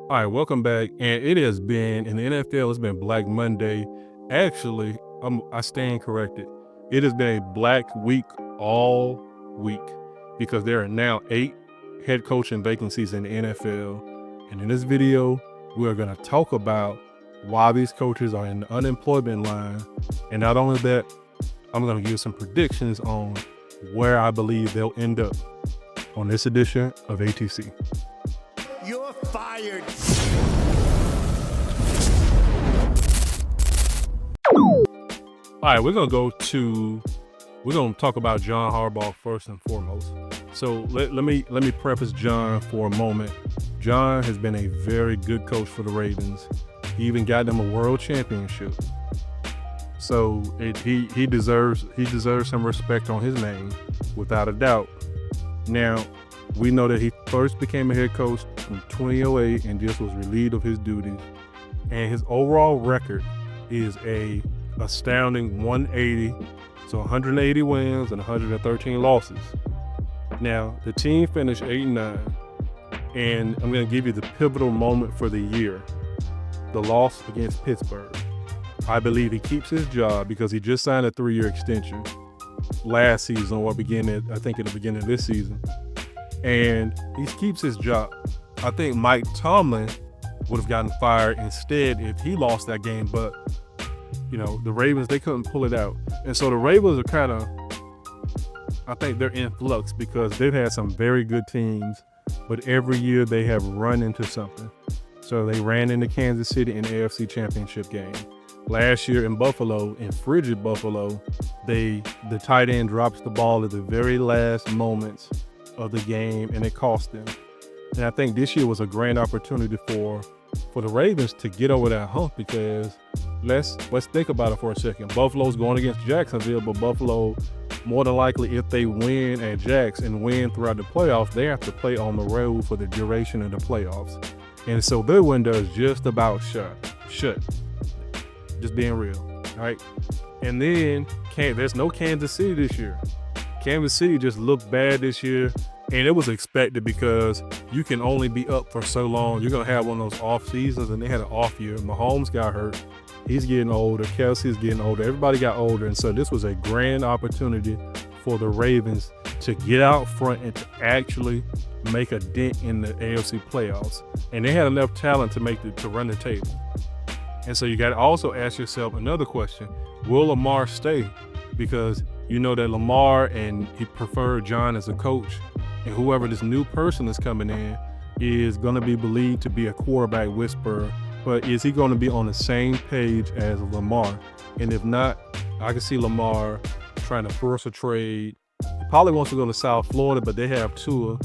All right, welcome back. And it has been in the NFL. It's been Black Monday. Actually, I stand corrected. It has been a Black Week all week because there are now 8 head coaching vacancies in the NFL. And in this video, we are going to talk about why these coaches are in the unemployment line. And not only that, I'm going to give some predictions on where I believe they'll end up on this edition of ATC. You're fired. All right, we're gonna talk about John Harbaugh first and foremost. So let me preface John for a moment. John has been a very good coach for the Ravens. He even got them a world championship. So he deserves some respect on his name, without a doubt. Now, we know that he first became a head coach in 2008 and just was relieved of his duties. And his overall record is a astounding 180, so 180 wins and 113 losses. Now, the team finished 8-9, and I'm going to give you the pivotal moment for the year, the loss against Pittsburgh. I believe he keeps his job because he just signed a 3-year extension last season, or beginning, I think at the beginning of this season. And he keeps his job. I think Mike Tomlin would have gotten fired instead if he lost that game, but the Ravens, they couldn't pull it out. And so the Ravens are kind of, I think they're in flux because they've had some very good teams, but every year they have run into something. So they ran into Kansas City in the AFC Championship game. Last year in Buffalo, in frigid Buffalo, the tight end drops the ball at the very last moments of the game, and it cost them. And I think this year was a grand opportunity for the Ravens to get over that hump, because let's think about it for a second. Buffalo's going against Jacksonville, but Buffalo, more than likely, if they win at Jax and win throughout the playoffs, they have to play on the road for the duration of the playoffs. And so their window is just about shut. Just being real, all right? And then there's no Kansas City this year. Kansas City just looked bad this year, and it was expected because you can only be up for so long. You're going to have one of those off seasons, and they had an off year. Mahomes got hurt. He's getting older. Kelsey's getting older. Everybody got older, and so this was a grand opportunity for the Ravens to get out front and to actually make a dent in the AFC playoffs. And they had enough talent to run the table. And so you got to also ask yourself another question. Will Lamar stay? Because you know that Lamar, and he preferred John as a coach, and whoever this new person is coming in is going to be believed to be a quarterback whisperer. But is he going to be on the same page as Lamar? And if not, I can see Lamar trying to force a trade. He probably wants to go to South Florida, but they have Tua,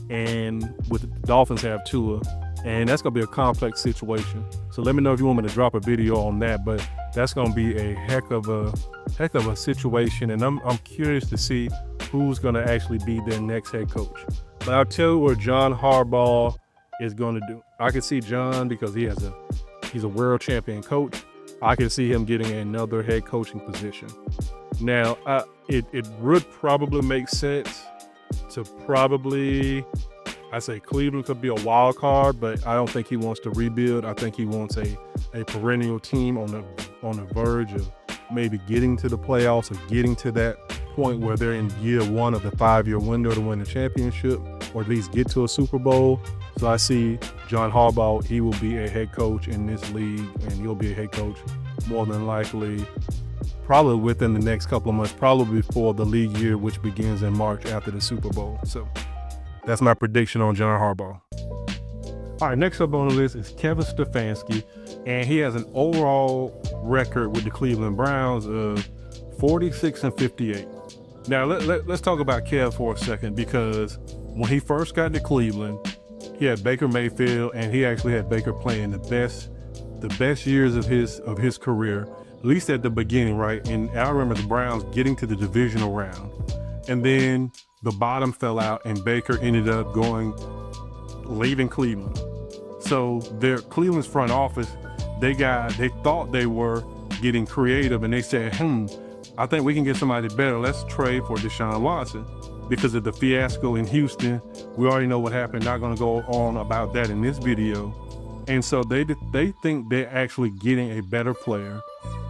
and the Dolphins have Tua. And that's going to be a complex situation. So let me know if you want me to drop a video on that, but that's going to be a heck of a situation. And I'm curious to see who's going to actually be their next head coach. But I'll tell you what John Harbaugh is going to do. I can see John, because he's a world champion coach. I can see him getting another head coaching position. Now, it would probably make sense to I say Cleveland could be a wild card, but I don't think he wants to rebuild. I think he wants a perennial team on the verge of maybe getting to the playoffs or getting to that point where they're in year 1 of the 5-year window to win the championship, or at least get to a Super Bowl. So I see John Harbaugh, he will be a head coach in this league, and he'll be a head coach more than likely probably within the next couple of months, probably before the league year, which begins in March after the Super Bowl. So that's my prediction on John Harbaugh. All right, next up on the list is Kevin Stefanski, and he has an overall record with the Cleveland Browns of 46-58. Now, let's talk about Kev for a second, because when he first got to Cleveland, he had Baker Mayfield, and he actually had Baker playing the best years of his career, at least at the beginning, right? And I remember the Browns getting to the divisional round, and then the bottom fell out, and Baker ended up leaving Cleveland. So Cleveland's front office, they thought they were getting creative, and they said, I think we can get somebody better. Let's trade for Deshaun Watson. Because of the fiasco in Houston, we already know what happened. Not going to go on about that in this video. And so they think they're actually getting a better player.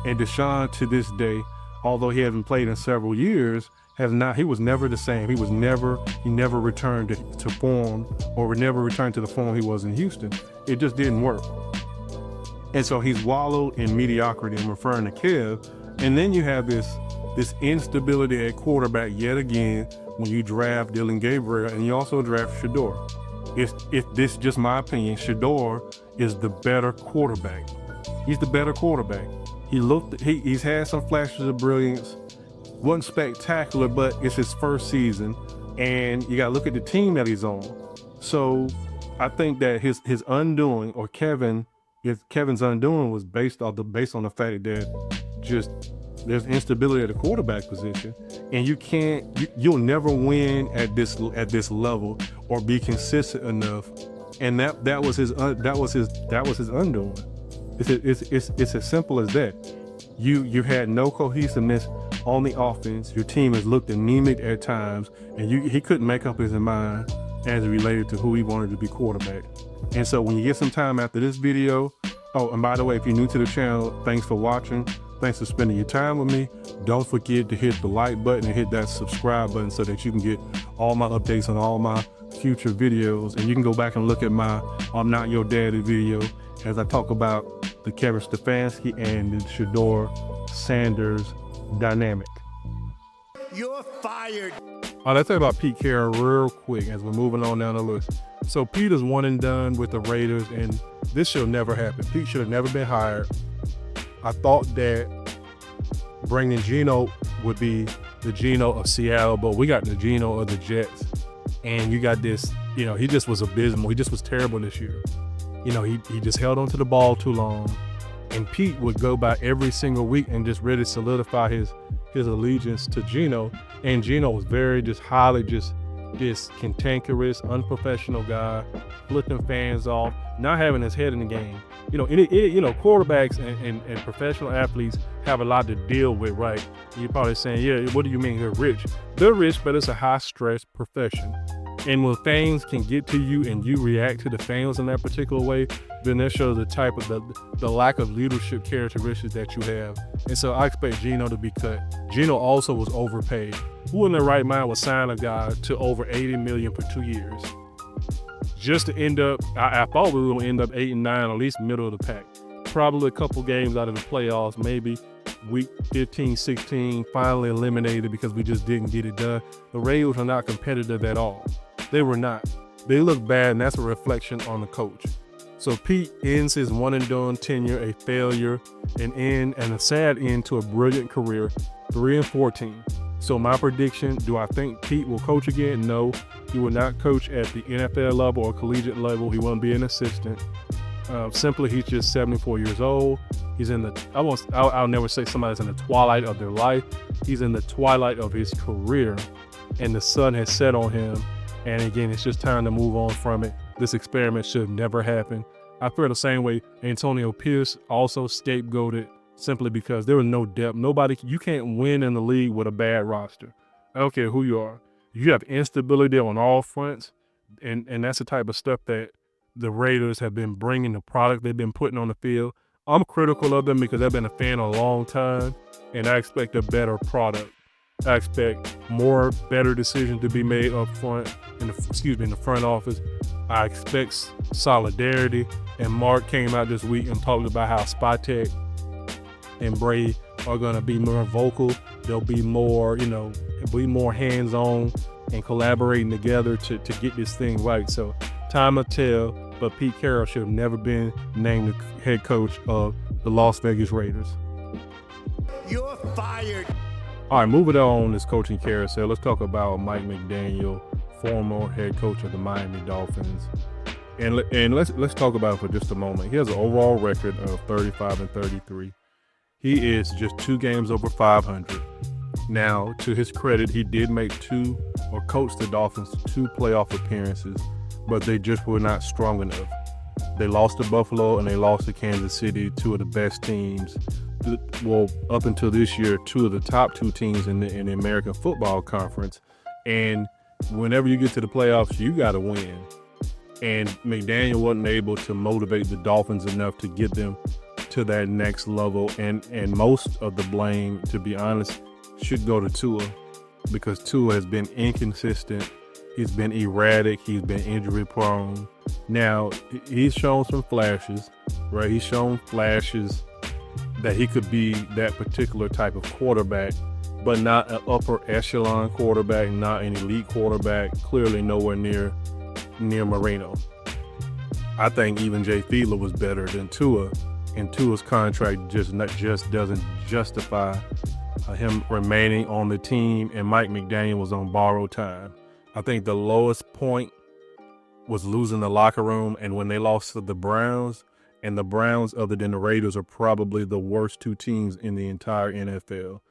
And Deshaun, to this day, although he hasn't played in several years, he was never the same. He never returned to form, or never returned to the form he was in Houston. It just didn't work. And so he's wallowed in mediocrity. I'm referring to Kev. And then you have this instability at quarterback yet again when you draft Dylan Gabriel and you also draft Shador. If this is just my opinion, Shador is the better quarterback. He's the better quarterback. He's had some flashes of brilliance. Wasn't spectacular, but it's his first season, and you got to look at the team that he's on. So I think that his undoing, or Kevin's undoing, was based on the fact that just there's instability at the quarterback position, and you'll never win at this level or be consistent enough. And that was his undoing. It's as simple as that. You had no cohesiveness on the offense. Your team has looked anemic at times, and he couldn't make up his mind as it related to who he wanted to be quarterback. And so when you get some time after this video, oh, and by the way, if you're new to the channel, thanks for watching. Thanks for spending your time with me. Don't forget to hit the like button and hit that subscribe button so that you can get all my updates on all my future videos. And you can go back and look at my I'm Not Your Daddy video as I talk about the Kevin Stefanski and the Shador Sanders dynamic. You're fired. All right, let's talk about Pete Carroll real quick as we're moving on down the list. So Pete is one and done with the Raiders, and this should never happen. Pete should have never been hired. I thought that bringing Geno would be the Geno of Seattle, but we got the Geno of the Jets. And you got this, he just was abysmal. He just was terrible this year. He just held onto the ball too long. And Pete would go by every single week and just really solidify his allegiance to Geno. And Geno was very highly cantankerous, unprofessional guy, flipping fans off, not having his head in the game. Quarterbacks and professional athletes have a lot to deal with, right? You're probably saying, yeah, what do you mean they're rich? They're rich, but it's a high-stress profession. And when fans can get to you and you react to the fans in that particular way, then that shows the type of the lack of leadership characteristics that you have. And so I expect Geno to be cut. Geno also was overpaid. Who in their right mind would sign a guy to over $80 million for 2 years? Just to end up, I thought we were going to end up 8 and 9, at least middle of the pack. Probably a couple games out of the playoffs, maybe week 15, 16, finally eliminated because we just didn't get it done. The Raiders are not competitive at all. They were not. They look bad, and that's a reflection on the coach. So Pete ends his one and done tenure a failure, and a sad end to a brilliant career, 3-14. So my prediction, do I think Pete will coach again? No, he will not coach at the NFL level or collegiate level. He won't be an assistant. Simply, he's just 74 years old. He's in I'll never say somebody's in the twilight of their life. He's in the twilight of his career, and the sun has set on him. And again, it's just time to move on from it. This experiment should never happen. I feel the same way. Antonio Pierce also scapegoated simply because there was no depth. You can't win in the league with a bad roster. I don't care who you are. You have instability on all fronts, and that's the type of stuff that the Raiders have been bringing, the product they've been putting on the field. I'm critical of them because I've been a fan a long time, and I expect a better product. I expect better decisions to be made up front, in the front office. I expect solidarity, and Mark came out this week and talked about how Spatek and Brady are going to be more vocal. They'll be more, hands-on and collaborating together to get this thing right. So time will tell, but Pete Carroll should have never been named the head coach of the Las Vegas Raiders. You're fired. All right, moving on this coaching carousel. Let's talk about Mike McDaniel, former head coach of the Miami Dolphins. And let's talk about it for just a moment. He has an overall record of 35-33. He is just 2 games over 500. Now, to his credit, he did coach the Dolphins to 2 playoff appearances, but they just were not strong enough. They lost to Buffalo and they lost to Kansas City, 2 of the best teams. Well, up until this year, 2 of the top 2 teams in the American Football Conference. And whenever you get to the playoffs, you got to win. and McDaniel wasn't able to motivate the Dolphins enough to get them to that next level. And most of the blame, to be honest, should go to Tua, because Tua has been inconsistent. He's been erratic. He's been injury prone. Now, he's shown some flashes, right? He's shown flashes that he could be that particular type of quarterback, but not an upper echelon quarterback, not an elite quarterback, clearly nowhere near Marino. I think even Jay Fiedler was better than Tua, and Tua's contract just doesn't justify him remaining on the team, and Mike McDaniel was on borrowed time. I think the lowest point was losing the locker room, and when they lost to the Browns, and the Browns, other than the Raiders, are probably the worst two teams in the entire NFL.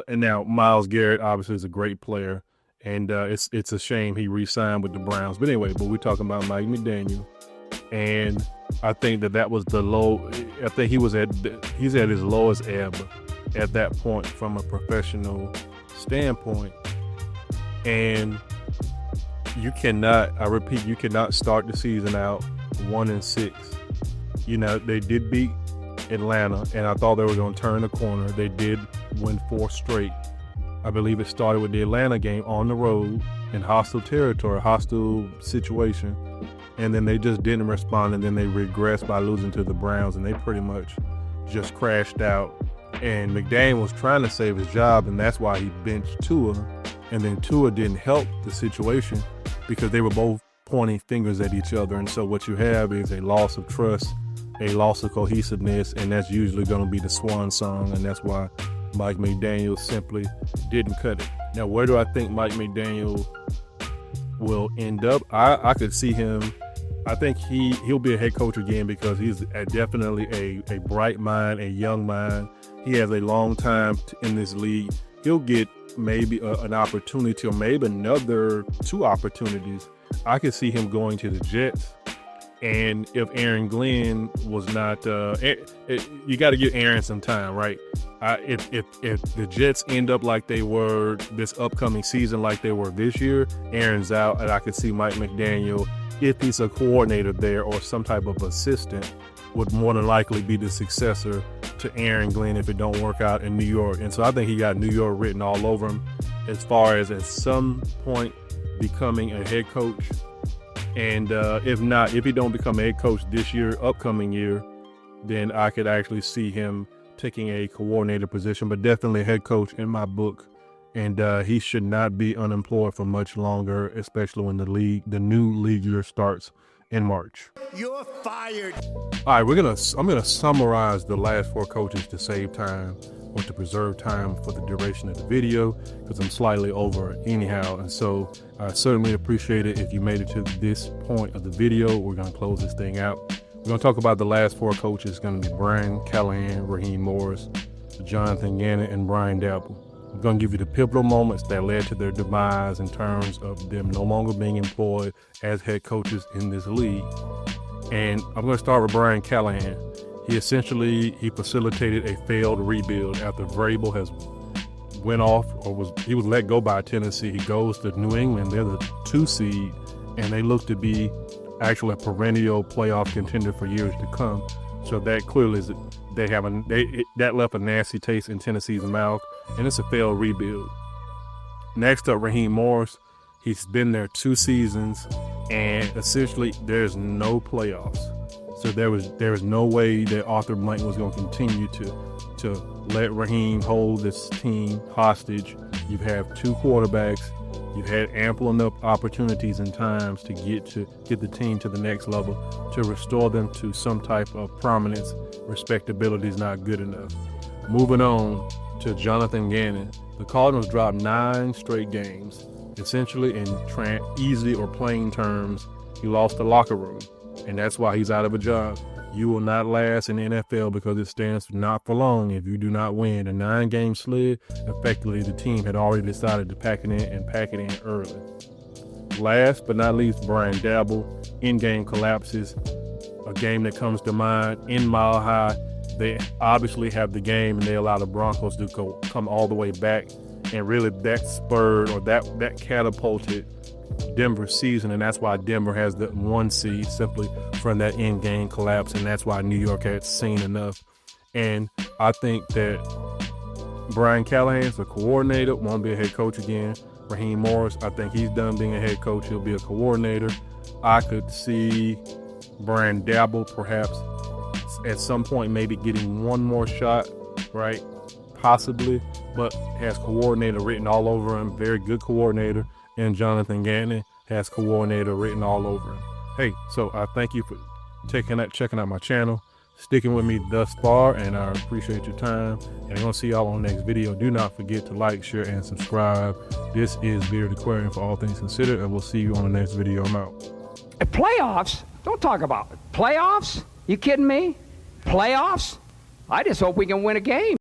And now Myles Garrett obviously is a great player, and it's a shame he re-signed with the Browns. But anyway, we're talking about Mike McDaniel, and I think that was the low. I think he's at his lowest ebb at that point from a professional standpoint, and you cannot start the season out 1-6. You know, they did beat Atlanta, and I thought they were going to turn the corner. They did win 4 straight. I believe it started with the Atlanta game on the road in hostile territory, hostile situation, and then they just didn't respond, and then they regressed by losing to the Browns, and they pretty much just crashed out. And McDaniel was trying to save his job, and that's why he benched Tua, and then Tua didn't help the situation because they were both pointing fingers at each other. And so what you have is a loss of trust, a loss of cohesiveness, and that's usually going to be the swan song, and that's why Mike McDaniel simply didn't cut it. Now, where do I think Mike McDaniel will end up? I could see him. I think he'll be a head coach again because he's definitely a bright mind, a young mind. He has a long time in this league. He'll get maybe an opportunity or maybe another 2 opportunities. I could see him going to the Jets. And if Aaron Glenn was not, you got to give Aaron some time, right? If the Jets end up like they were this upcoming season, like they were this year, Aaron's out, and I could see Mike McDaniel, if he's a coordinator there or some type of assistant, would more than likely be the successor to Aaron Glenn if it don't work out in New York. And so I think he got New York written all over him as far as at some point becoming a head coach. And if he don't become a head coach this year, upcoming year, then I could actually see him taking a coordinator position, but definitely a head coach in my book. And he should not be unemployed for much longer, especially when the new league year starts in March. You're fired. All right, I'm gonna summarize the last 4 coaches to save time or to preserve time for the duration of the video, because I'm slightly over anyhow. And so I certainly appreciate it if you made it to this point of the video. We're gonna close this thing out. We're gonna talk about the last 4 coaches. It's gonna be Brian Callahan, Raheem Morris, Jonathan Gannon, and Brian Daboll. I'm going to give you the pivotal moments that led to their demise in terms of them no longer being employed as head coaches in this league. And I'm going to start with Brian Callahan. He facilitated a failed rebuild after Vrabel he was let go by Tennessee. He goes to New England. They're the 2 seed, and they look to be actually a perennial playoff contender for years to come. So that clearly is that left a nasty taste in Tennessee's mouth, and it's a failed rebuild. Next up, Raheem Morris. He's been there 2 seasons, and essentially there's no playoffs. So there was no way that Arthur Blank was going to continue to let Raheem hold this team hostage. You have 2 quarterbacks. You've had ample enough opportunities and times to get the team to the next level, to restore them to some type of prominence. Respectability is not good enough. Moving on to Jonathan Gannon. The Cardinals dropped 9 straight games. Essentially, in easy or plain terms, he lost the locker room, and that's why he's out of a job. You will not last in the NFL because it stands for not for long if you do not win. A 9-game slid, effectively the team had already decided to pack it in early. Last but not least, Brian Daboll. In-game collapses. A game that comes to mind in Mile High. They obviously have the game, and they allow the Broncos to come all the way back. And really that spurred or that catapulted Denver's season, and that's why Denver has the 1 seed simply from that in-game collapse, and that's why New York had seen enough. And I think that Brian Callahan's a coordinator, won't be a head coach again. Raheem Morris, I think he's done being a head coach. He'll be a coordinator. I could see Brian Dabble perhaps at some point maybe getting one more shot, right? Possibly, but has coordinator written all over him. Very good coordinator. And Jonathan Gannon has coordinator written all over him. Hey, so I thank you for checking out my channel, sticking with me thus far, and I appreciate your time. And I'm going to see y'all on the next video. Do not forget to like, share, and subscribe. This is Beard Aquarium for All Things Considered, and we'll see you on the next video. I'm out. Playoffs? Don't talk about it. Playoffs? You kidding me? Playoffs? I just hope we can win a game.